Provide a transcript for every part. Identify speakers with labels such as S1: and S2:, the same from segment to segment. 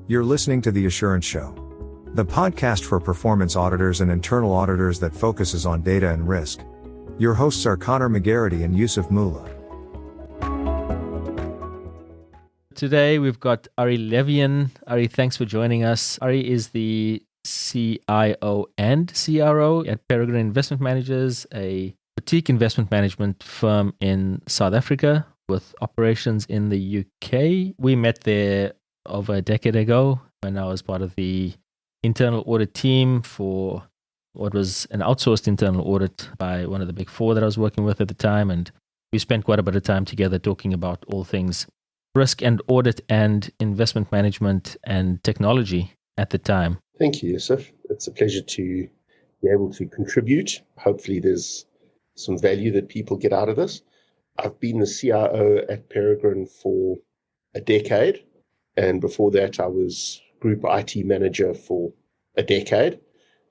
S1: You're listening to The Assurance Show, the podcast for performance auditors and internal auditors that focuses on data and risk. Your hosts are Connor McGarity and Yusuf Mullah.
S2: Today we've got Ari Levien. Ari, thanks for joining us. Ari is the CIO and CRO at Peregrine Investment Managers, a boutique investment management firm in South Africa with operations in the UK. We met there over a decade ago when I was part of the internal audit team for what was an outsourced internal audit by one of the big four that I was working with at the time. And we spent quite a bit of time together talking about all things risk and audit and investment management and technology at the time.
S3: Thank you, Yusuf. It's a pleasure to be able to contribute. Hopefully there's some value that people get out of this. I've been the CIO at Peregrine for a decade. And before that, I was group IT manager for a decade.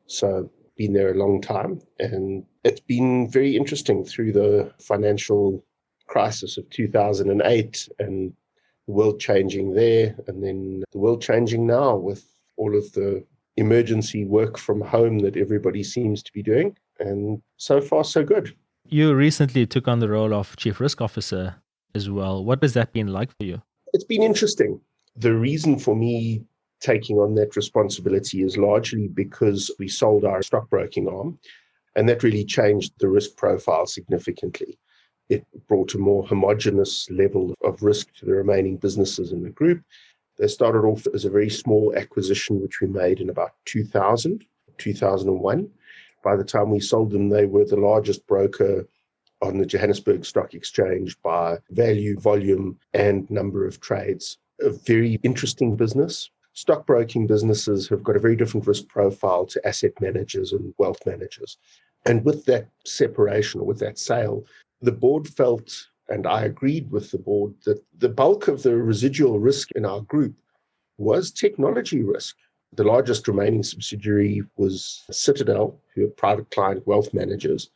S3: So I've been there a long time. And it's been very interesting through the financial crisis of 2008 and the world changing there. And then the world changing now with all of the emergency work from home that everybody seems to be doing. And so far, so good.
S2: You recently took on the role of Chief Risk Officer as well. What has that been like for you?
S3: It's been interesting. The reason for me taking on that responsibility is largely because we sold our stockbroking arm, and that really changed the risk profile significantly. It brought a more homogeneous level of risk to the remaining businesses in the group. They started off as a very small acquisition, which we made in about 2001. By the time we sold them, they were the largest broker on the Johannesburg Stock Exchange by value, volume, and number of trades. A very interesting business. Stockbroking businesses have got a very different risk profile to asset managers and wealth managers. And with that separation, or with that sale, the board felt, and I agreed with the board, that the bulk of the residual risk in our group was technology risk. The largest remaining subsidiary was Citadel, who are private client wealth managers.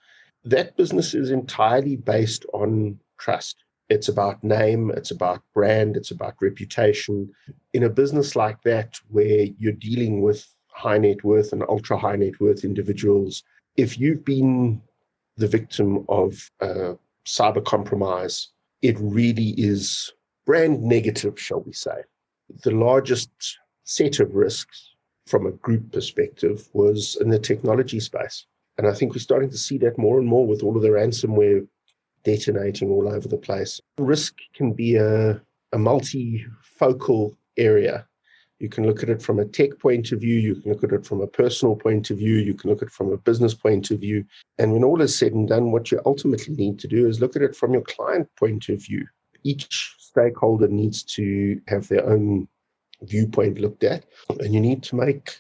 S3: That business is entirely based on trust. It's about name, it's about brand, it's about reputation. In a business like that, where you're dealing with high net worth and ultra high net worth individuals, if you've been the victim of cyber compromise, it really is brand negative, shall we say. The largest set of risks from a group perspective was in the technology space. And I think we're starting to see that more and more with all of the ransomware detonating all over the place. Risk can be a multifocal area. You can look at it from a tech point of view, you can look at it from a personal point of view, you can look at it from a business point of view. And when all is said and done, what you ultimately need to do is look at it from your client point of view. Each stakeholder needs to have their own viewpoint looked at, and you need to make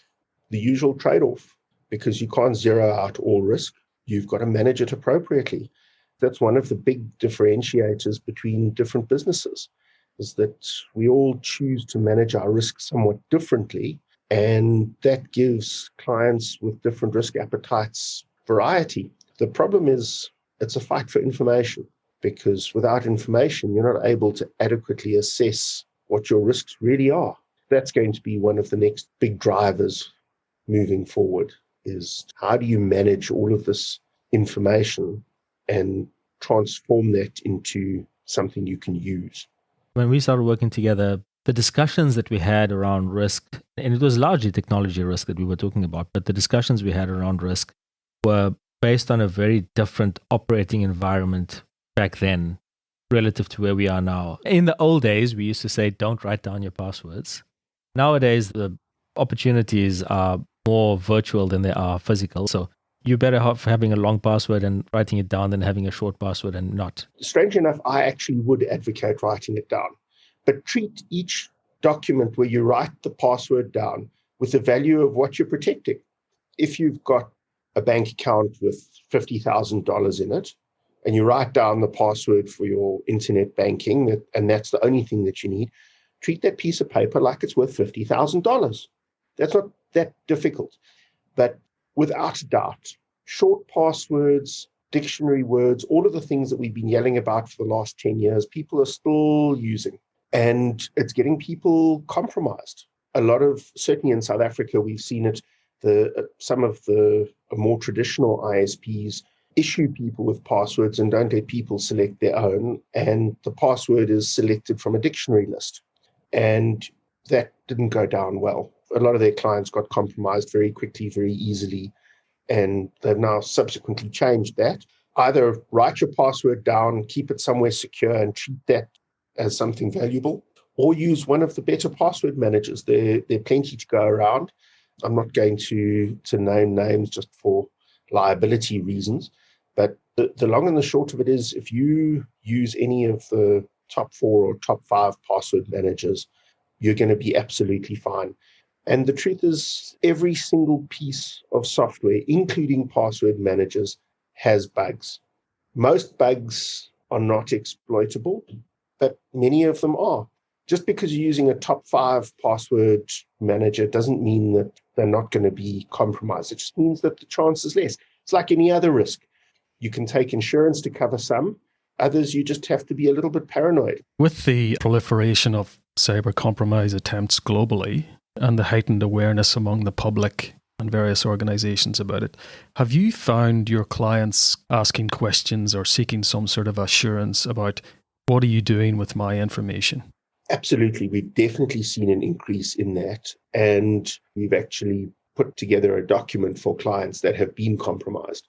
S3: the usual trade-off because you can't zero out all risk. You've got to manage it appropriately. That's one of the big differentiators between different businesses, is that we all choose to manage our risk somewhat differently, and that gives clients with different risk appetites variety. The problem is it's a fight for information, because without information, you're not able to adequately assess what your risks really are. That's going to be one of the next big drivers moving forward, is how do you manage all of this information and transform that into something you can use.
S2: When we started working together, the discussions that we had around risk, and it was largely technology risk that we were talking about, but the discussions we had around risk were based on a very different operating environment back then relative to where we are now. In the old days, we used to say, don't write down your passwords. Nowadays, the opportunities are more virtual than they are physical. So you're better off having a long password and writing it down than having a short password and not.
S3: Strange enough, I actually would advocate writing it down. But treat each document where you write the password down with the value of what you're protecting. If you've got a bank account with $50,000 in it, and you write down the password for your internet banking, and that's the only thing that you need, treat that piece of paper like it's worth $50,000. That's not that difficult. But without doubt, short passwords, dictionary words, all of the things that we've been yelling about for the last 10 years, people are still using. And it's getting people compromised. a lot of, certainly in South Africa, we've seen it, some of the more traditional ISPs issue people with passwords and don't let people select their own. And the password is selected from a dictionary list. And that didn't go down well. A lot of their clients got compromised very quickly, very easily. And they've now subsequently changed that. Either write your password down, keep it somewhere secure and treat that as something valuable, or use one of the better password managers. There are plenty to go around. I'm not going to name names just for liability reasons, but the long and the short of it is, if you use any of the top 4 or top 5 password managers, you're going to be absolutely fine. And the truth is, every single piece of software, including password managers, has bugs. Most bugs are not exploitable, but many of them are. Just because you're using a top 5 password manager doesn't mean that they're not going to be compromised. It just means that the chance is less. It's like any other risk. You can take insurance to cover some. Others, you just have to be a little bit paranoid.
S4: With the proliferation of cyber compromise attempts globally and the heightened awareness among the public and various organizations about it, have you found your clients asking questions or seeking some sort of assurance about, what are you doing with my information?
S3: Absolutely. We've definitely seen an increase in that. And we've actually put together a document for clients that have been compromised,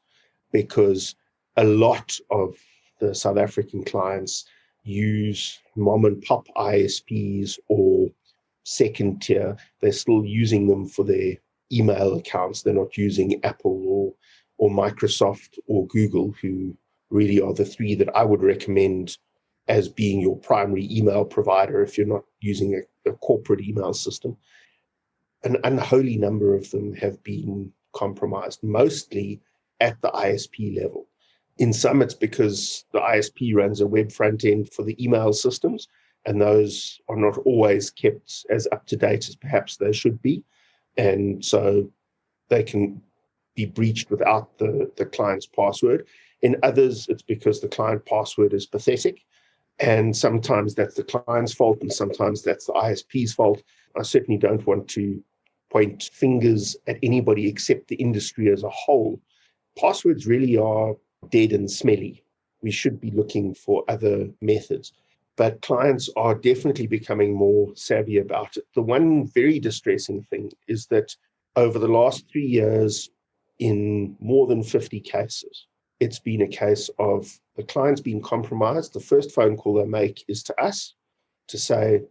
S3: because a lot of the South African clients use mom and pop ISPs or second tier. They're still using them for their email accounts. They're not using Apple or Microsoft or Google, who really are the 3 that I would recommend as being your primary email provider if you're not using a corporate email system. An unholy number of them have been compromised, mostly at the ISP level. In some, it's because the ISP runs a web front end for the email systems, and those are not always kept as up to date as perhaps they should be. And so they can be breached without the client's password. In others, it's because the client password is pathetic. And sometimes that's the client's fault, and sometimes that's the ISP's fault. I certainly don't want to point fingers at anybody except the industry as a whole. Passwords really are dead and smelly. We should be looking for other methods. But clients are definitely becoming more savvy about it. The one very distressing thing is that over the last 3 years, in more than 50 cases, it's been a case of the client's been compromised. The first phone call they make is to us to say,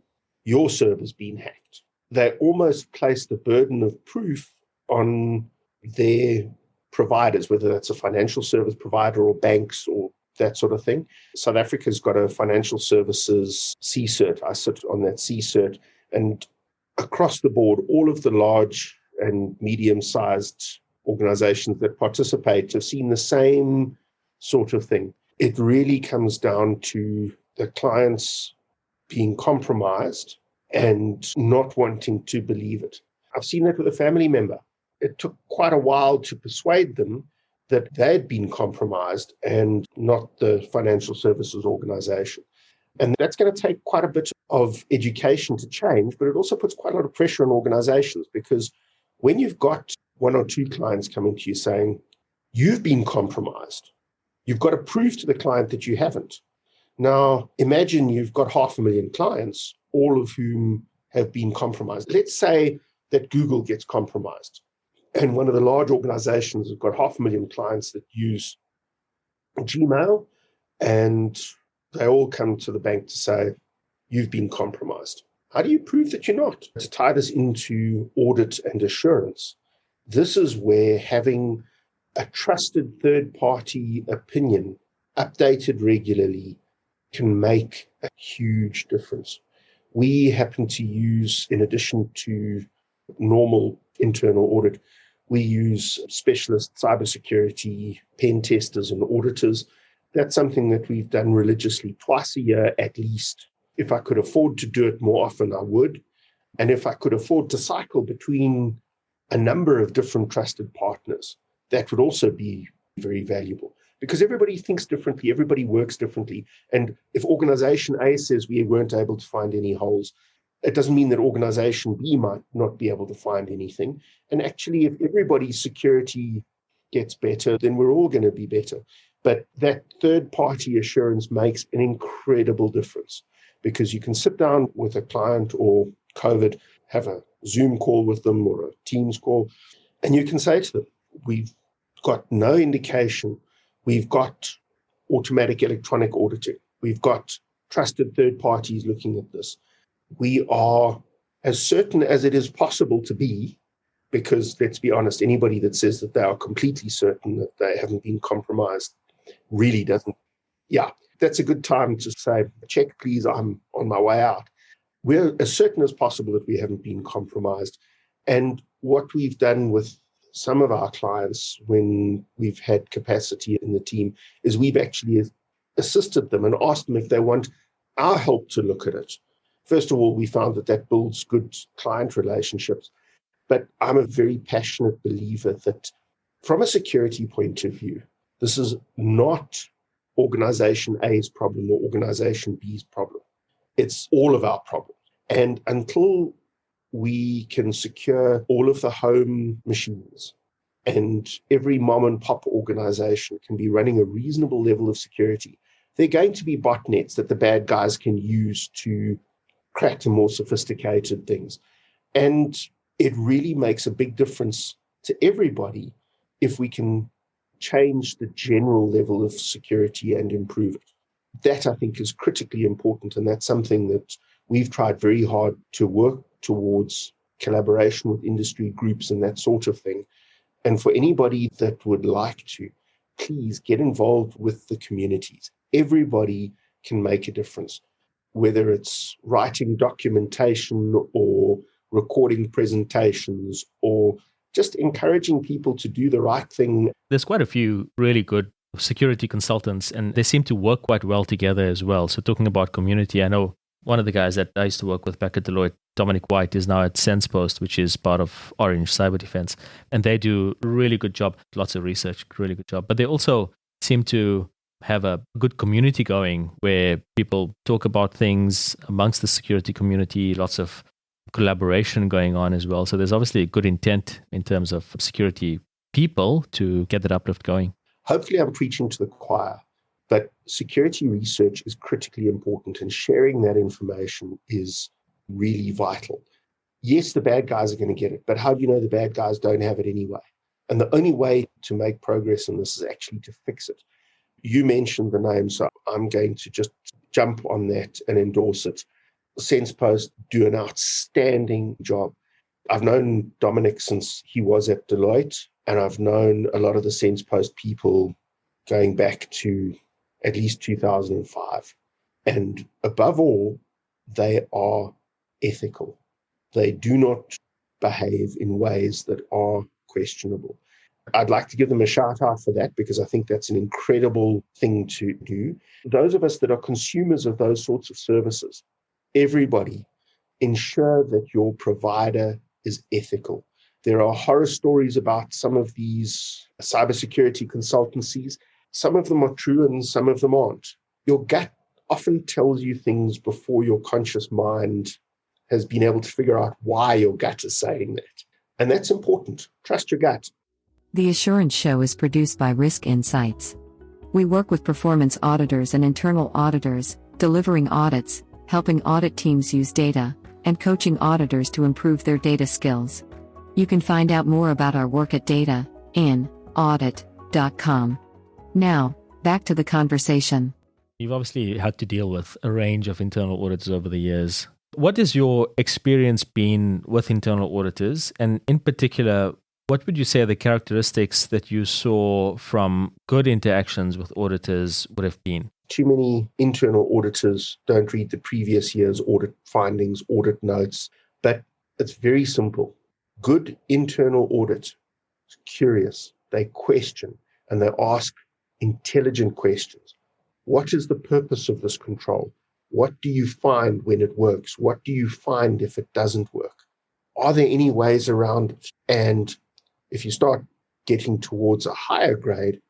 S3: your server's been hacked. They almost place the burden of proof on their providers, whether that's a financial service provider or banks or that sort of thing. South Africa's got a financial services C-cert. I sit on that C-cert, and across the board, all of the large and medium-sized organizations that participate have seen the same sort of thing. It really comes down to the clients being compromised and not wanting to believe it. I've seen that with a family member. It took quite a while to persuade them that they had been compromised and not the financial services organization. And that's going to take quite a bit of education to change, but it also puts quite a lot of pressure on organizations, because when you've got 1 or 2 clients coming to you saying, you've been compromised, you've got to prove to the client that you haven't. Now, imagine you've got 500,000 clients, all of whom have been compromised. Let's say that Google gets compromised, and one of the large organizations has got 500,000 clients that use Gmail, and they all come to the bank to say, you've been compromised. How do you prove that you're not? To tie this into audit and assurance, this is where having a trusted third-party opinion updated regularly can make a huge difference. We happen to use, in addition to normal internal audit, we use specialist cybersecurity pen testers and auditors. That's something that we've done religiously twice a year at least. If I could afford to do it more often, I would. And if I could afford to cycle between a number of different trusted partners, that would also be very valuable. Because everybody thinks differently, everybody works differently. And if organization A says we weren't able to find any holes, It doesn't mean that organization B might not be able to find anything. And actually, if everybody's security gets better, then we're all going to be better. But that third-party assurance makes an incredible difference, because you can sit down with a client or COVID, have a Zoom call with them or a Teams call, and you can say to them, we've got no indication. We've got automatic electronic auditing. We've got trusted third parties looking at this. We are as certain as it is possible to be, because let's be honest, anybody that says that they are completely certain that they haven't been compromised really doesn't. Yeah, that's a good time to say, check, please, I'm on my way out. We're as certain as possible that we haven't been compromised. And what we've done with some of our clients when we've had capacity in the team is we've actually assisted them and asked them if they want our help to look at it. First of all, we found that builds good client relationships. But I'm a very passionate believer that from a security point of view, this is not organization A's problem or organization B's problem. It's all of our problem. And until we can secure all of the home machines and every mom and pop organization can be running a reasonable level of security, there are going to be botnets that the bad guys can use to crack the more sophisticated things. And it really makes a big difference to everybody if we can change the general level of security and improve it. That, I think, is critically important, and that's something that we've tried very hard to work towards, collaboration with industry groups and that sort of thing. And for anybody that would like to, please get involved with the communities. Everybody can make a difference, whether it's writing documentation or recording presentations or just encouraging people to do the right thing.
S2: There's quite a few really good security consultants, and they seem to work quite well together as well. So talking about community, I know one of the guys that I used to work with back at Deloitte, Dominic White, is now at SensePost, which is part of Orange Cyber Defense. And they do a really good job, lots of research, really good job. But they also seem to have a good community going where people talk about things amongst the security community, lots of collaboration going on as well. So there's obviously a good intent in terms of security people to get that uplift going.
S3: Hopefully I'm preaching to the choir, but security research is critically important, and sharing that information is really vital. Yes, the bad guys are going to get it, but how do you know the bad guys don't have it anyway? And the only way to make progress in this is actually to fix it. You mentioned the name, so I'm going to just jump on that and endorse it. SensePost do an outstanding job. I've known Dominic since he was at Deloitte, and I've known a lot of the SensePost people going back to at least 2005. And above all, they are ethical. They do not behave in ways that are questionable. I'd like to give them a shout out for that, because I think that's an incredible thing to do. Those of us that are consumers of those sorts of services, everybody, ensure that your provider is ethical. There are horror stories about some of these cybersecurity consultancies. Some of them are true and some of them aren't. Your gut often tells you things before your conscious mind has been able to figure out why your gut is saying that. And that's important. Trust your gut.
S5: The Assurance Show is produced by Risk Insights. We work with performance auditors and internal auditors, delivering audits, helping audit teams use data, and coaching auditors to improve their data skills. You can find out more about our work at data-in-audit.com. Now, back to the conversation.
S2: You've obviously had to deal with a range of internal auditors over the years. What has your experience been with internal auditors? And in particular, what would you say are the characteristics that you saw from good interactions with auditors would have been?
S3: Too many internal auditors don't read the previous year's audit findings, audit notes, but it's very simple. Good internal audit is curious. They question and they ask intelligent questions. What is the purpose of this control? What do you find when it works? What do you find if it doesn't work? Are there any ways around it? And if you start getting towards a higher grade,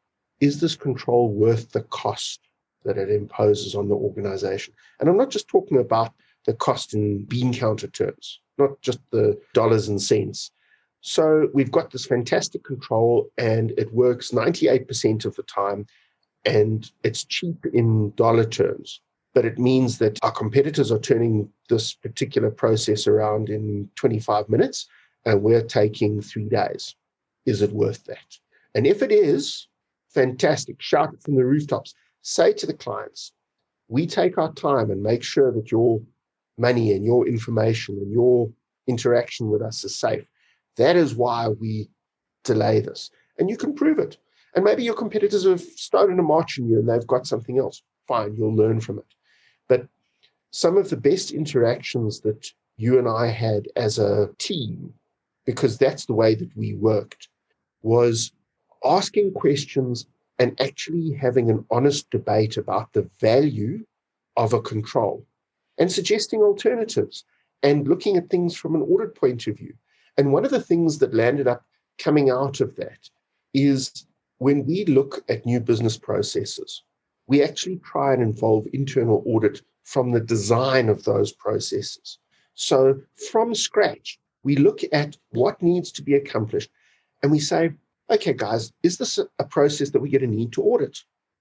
S3: is this control worth the cost that it imposes on the organization? And I'm not just talking about the cost in bean counter terms, not just the dollars and cents. So we've got this fantastic control, and it works 98% of the time, and it's cheap in dollar terms. But it means that our competitors are turning this particular process around in 25 minutes, and we're taking 3 days. Is it worth that? And if it is, fantastic. Shout it from the rooftops. Say to the clients, we take our time and make sure that your money and your information and your interaction with us is safe. That is why we delay this. And you can prove it. And maybe your competitors have started a march on you and they've got something else. Fine, you'll learn from it. But some of the best interactions that you and I had as a team, because that's the way that we worked, was asking questions and actually having an honest debate about the value of a control and suggesting alternatives and looking at things from an audit point of view. And one of the things that landed up coming out of that is when we look at new business processes, we actually try and involve internal audit from the design of those processes. So from scratch, we look at what needs to be accomplished and we say, okay, guys, is this a process that we're going to need to audit?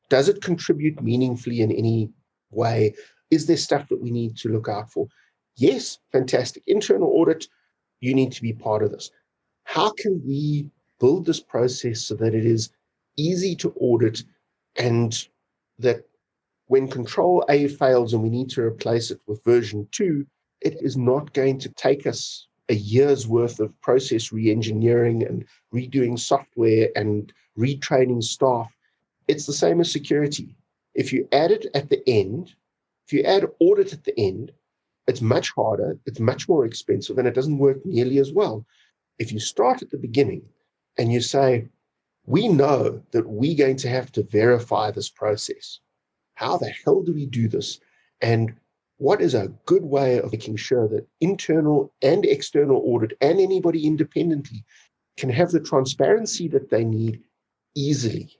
S3: Does it contribute meaningfully in any way? Is there stuff that we need to look out for? Yes, fantastic. Internal audit, you need to be part of this. How can we build this process so that it is easy to audit and that when control A fails and we need to replace it with version 2, it is not going to take us a year's worth of process re-engineering and redoing software and retraining staff. It's the same as security. If you add it at the end, if you add audit at the end, it's much harder, it's much more expensive, and it doesn't work nearly as well. If you start at the beginning and you say, we know that we're going to have to verify this process. How the hell do we do this? And what is a good way of making sure that internal and external audit and anybody independently can have the transparency that they need easily?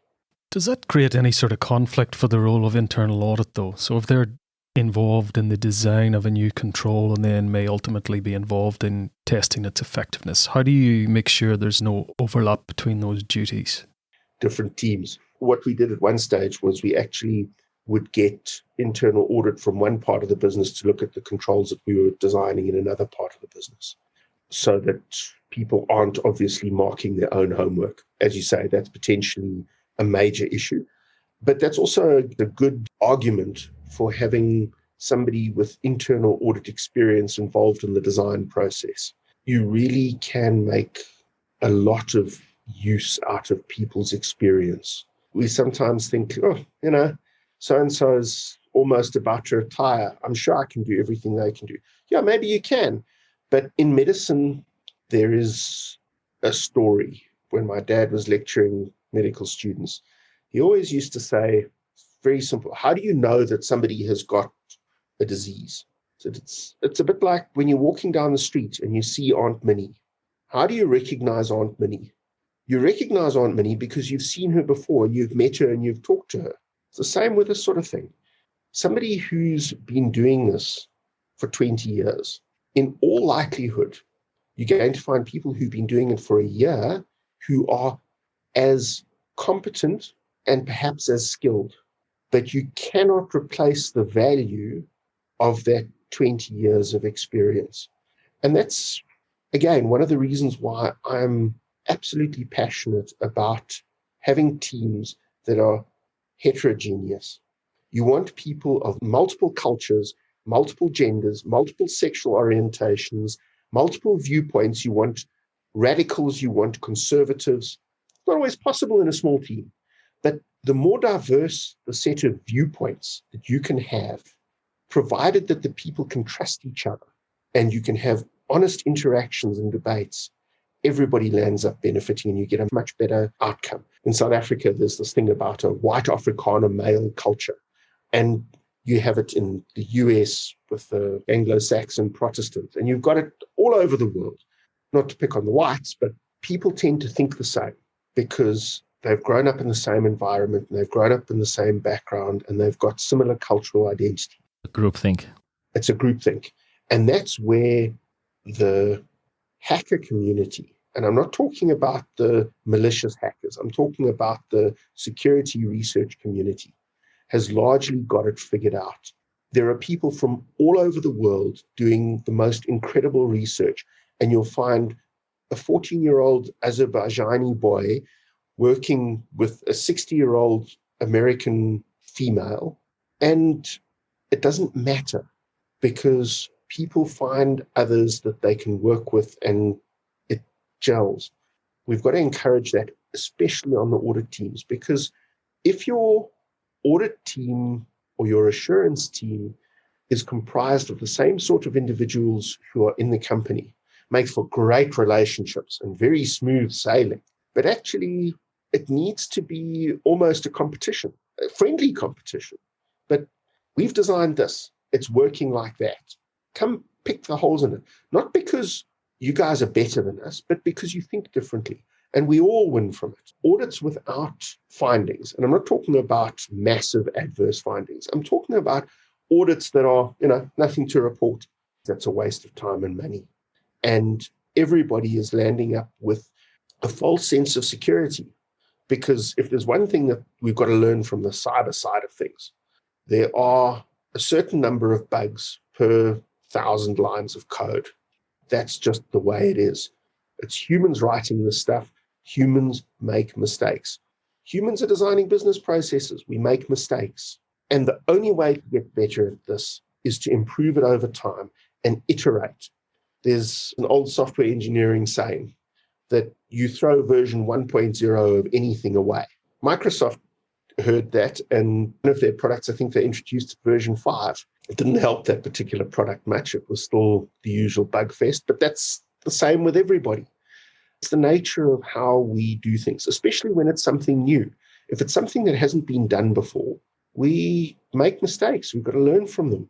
S4: Does that create any sort of conflict for the role of internal audit, though? So if they're involved in the design of a new control and then may ultimately be involved in testing its effectiveness, how do you make sure there's no overlap between those duties?
S3: Different teams. What we did at one stage was we actually would get internal audit from one part of the business to look at the controls that we were designing in another part of the business, so that people aren't obviously marking their own homework. As you say, that's potentially a major issue. But that's also a good argument for having somebody with internal audit experience involved in the design process. You really can make a lot of use out of people's experience. We sometimes think, so-and-so is almost about to retire. I'm sure I can do everything they can do. Yeah, maybe you can. But in medicine, there is a story. When my dad was lecturing medical students, he always used to say, very simple, how do you know that somebody has got a disease? So it's a bit like when you're walking down the street and you see Aunt Minnie. How do you recognize Aunt Minnie? You recognize Aunt Minnie because you've seen her before, and you've met her and you've talked to her. It's the same with this sort of thing. Somebody who's been doing this for 20 years, in all likelihood, you're going to find people who've been doing it for a year who are as competent and perhaps as skilled. But you cannot replace the value of that 20 years of experience. And that's, again, one of the reasons why I'm absolutely passionate about having teams that are heterogeneous. You want people of multiple cultures, multiple genders, multiple sexual orientations, multiple viewpoints. You want radicals, you want conservatives. It's not always possible in a small team. But the more diverse the set of viewpoints that you can have, provided that the people can trust each other and you can have honest interactions and debates, everybody lands up benefiting and you get a much better outcome. In South Africa, there's this thing about a white Afrikaner male culture. And you have it in the US with the Anglo-Saxon Protestants. And you've got it all over the world. Not to pick on the whites, but people tend to think the same because they've grown up in the same environment and they've grown up in the same background and they've got similar cultural identity.
S2: Groupthink.
S3: It's a groupthink. And that's where the hacker community, and I'm not talking about the malicious hackers, I'm talking about the security research community, has largely got it figured out. There are people from all over the world doing the most incredible research, and you'll find a 14-year-old Azerbaijani boy working with a 60-year-old American female, and it doesn't matter because people find others that they can work with and it gels. We've got to encourage that, especially on the audit teams, because if your audit team or your assurance team is comprised of the same sort of individuals who are in the company, makes for great relationships and very smooth sailing. But actually, it needs to be almost a competition, a friendly competition. But we've designed this. It's working like that. Come pick the holes in it. Not because you guys are better than us, but because you think differently. And we all win from it. Audits without findings. And I'm not talking about massive adverse findings. I'm talking about audits that are, nothing to report. That's a waste of time and money. And everybody is landing up with a false sense of security. Because if there's one thing that we've got to learn from the cyber side of things, there are a certain number of bugs per 1,000 lines of code. That's just the way it is. It's humans writing this stuff. Humans make mistakes. Humans are designing business processes. We make mistakes. And the only way to get better at this is to improve it over time and iterate. There's an old software engineering saying that you throw version 1.0 of anything away. Microsoft heard that, and one of their products, I think they introduced version 5. It didn't help that particular product much. It was still the usual bug fest, but that's the same with everybody. It's the nature of how we do things, especially when it's something new. If it's something that hasn't been done before, we make mistakes. We've got to learn from them.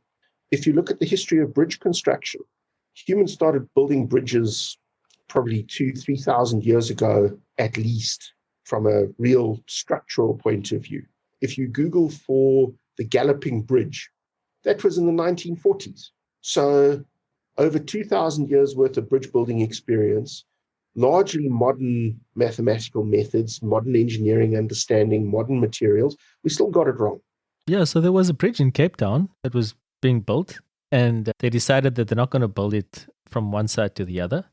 S3: If you look at the history of bridge construction, humans started building bridges probably 2,000-3,000 years ago, at least, from a real structural point of view. If you Google for the Galloping Bridge, that was in the 1940s. So over 2,000 years worth of bridge building experience, largely modern mathematical methods, modern engineering understanding, modern materials, we still got it wrong.
S2: Yeah, so there was a bridge in Cape Town that was being built, and they decided that they're not going to build it from one side to the other.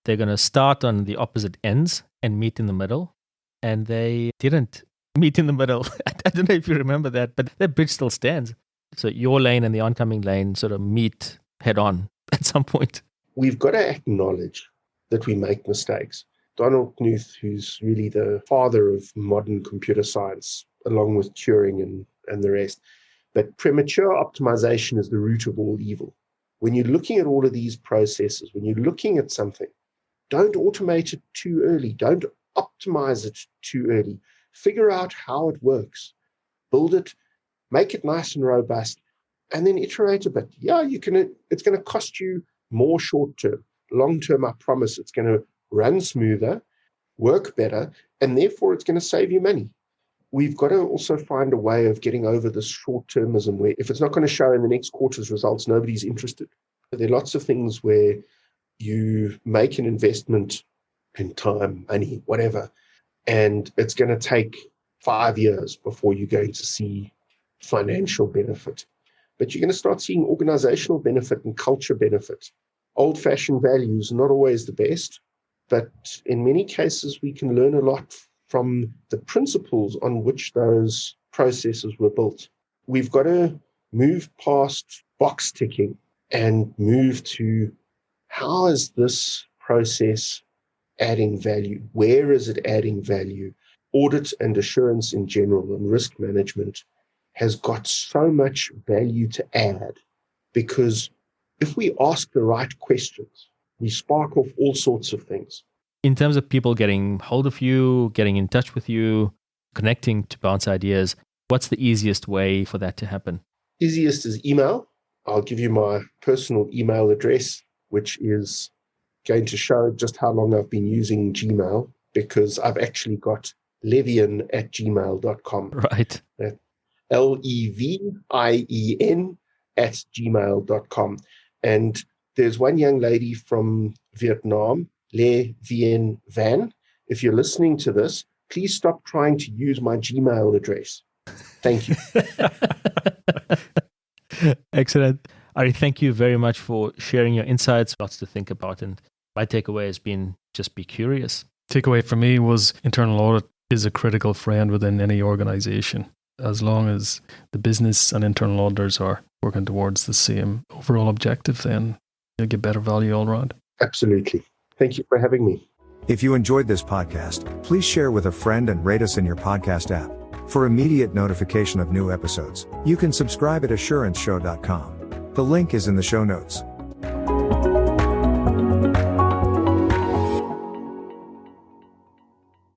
S2: They're going to start on the opposite ends and meet in the middle. And they didn't meet in the middle. I don't know if you remember that, but that bridge still stands. So your lane and the oncoming lane sort of meet head on at some point.
S3: We've got to acknowledge that we make mistakes. Donald Knuth, who's really the father of modern computer science, along with Turing and the rest, but premature optimization is the root of all evil. When you're looking at all of these processes, when you're looking at something, don't automate it too early. Don't optimize it too early. Figure out how it works. Build it, make it nice and robust, and then iterate a bit. Yeah, it's going to cost you more short term. Long term, I promise it's going to run smoother, work better, and therefore it's going to save you money. We've got to also find a way of getting over this short-termism where if it's not going to show in the next quarter's results, nobody's interested. There are lots of things where you make an investment in time, money, whatever, and it's going to take 5 years before you're going to see financial benefit. But you're going to start seeing organizational benefit and culture benefit. Old-fashioned values are not always the best, but in many cases we can learn a lot from the principles on which those processes were built. We've got to move past box ticking and move to how is this process adding value? Where is it adding value? Audit and assurance in general and risk management has got so much value to add because if we ask the right questions, we spark off all sorts of things.
S2: In terms of people getting hold of you, getting in touch with you, connecting to bounce ideas, what's the easiest way for that to happen?
S3: Easiest is email. I'll give you my personal email address, which is going to show just how long I've been using Gmail because I've actually got levien@gmail.com.
S2: Right.
S3: Levien @gmail.com. And there's one young lady from Vietnam, Levien Van. If you're listening to this, please stop trying to use my Gmail address. Thank you.
S2: Excellent. Ari, thank you very much for sharing your insights. Lots to think about. And my takeaway has been just be curious.
S4: Takeaway for me was internal audit is a critical friend within any organization. As long as the business and internal auditors are working towards the same overall objective, then you'll get better value all around.
S3: Absolutely. Thank you for having me.
S1: If you enjoyed this podcast, please share with a friend and rate us in your podcast app. For immediate notification of new episodes, you can subscribe at assuranceshow.com. The link is in the show notes.